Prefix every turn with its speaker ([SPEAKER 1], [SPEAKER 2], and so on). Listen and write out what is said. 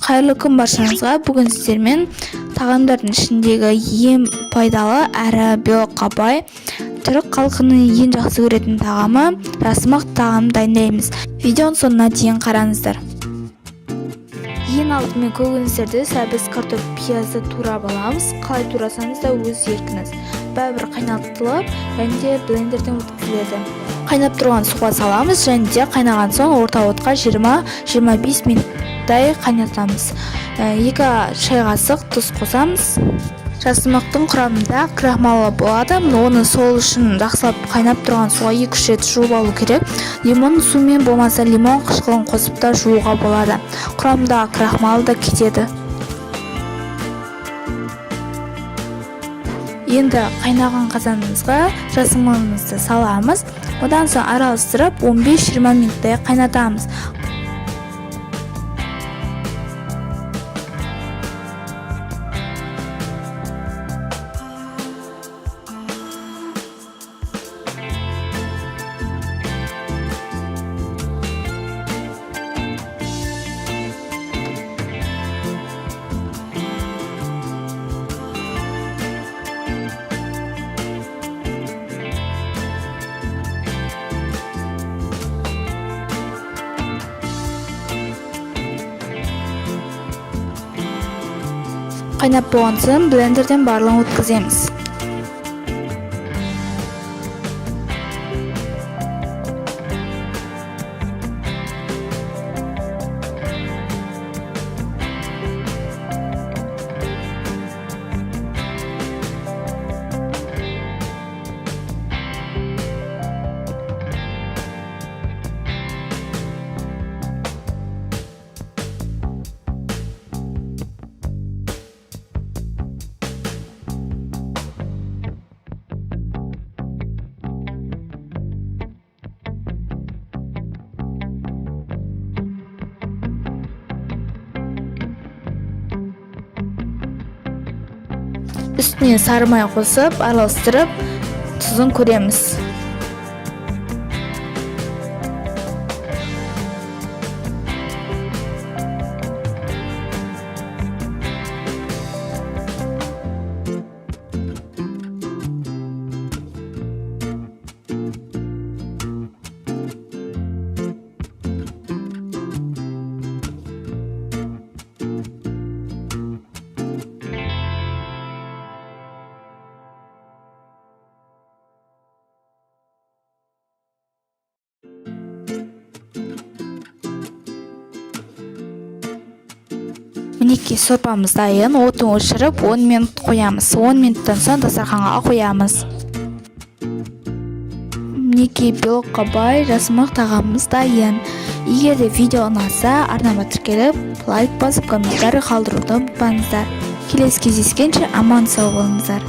[SPEAKER 1] Қайырлы күн баршаңызға. Бүгін сіздермен тағамдардың ішіндегі ең пайдалы әрі белокқа бай түрік халқының ең жақсы көретін тағамы жасымақ тағам дайындаймыз. Видеоның соңына дейін қараңыздар. Ең алдымен көкөністерді сәбіз, картоп, пиязды турап аламыз. Қалай турасаңыз да өз еркіңіз. Бәрібір қайнатылып, және де блендерден өткізіледі. Қайнап тұрған суға саламыз, және де қайнаған соң орта отқа 20-25 минуттай қайнатамыз. 2 шай қасық тұз қосамыз. Жасымақтың құрамында крахмалы болады. Оны сол үшін жақсылап қайнап тұрған суға 2-3 рет жуып алу керек. Лимон сумен болмаса лимон қышқылын қосып та жууға болады. Құрамында крахмалы да кетеді. Енді қайнаған қазанымызға жасымағымызды саламыз. Одан соң араластырып 15-20 минуттай қайнатамыз. Қайнап болған соң блендерден барлығын өткіземіз. Үстіне сары май қосып, араластырып, тұзын көреміз. Мінекей сорпамыз дайын. Отын өшіріп 10 минут қоямыз. 10 минуттан соң дастарханға қоямыз. Мінекей белокқа бай жасымақ тағамымыз дайын. Егер де видео ұнаса, арнама тіркеліп, лайк басып, комментарий қалдыруды ұмытпаңыздар. Келесі кездескенше аман сау болыңыздар.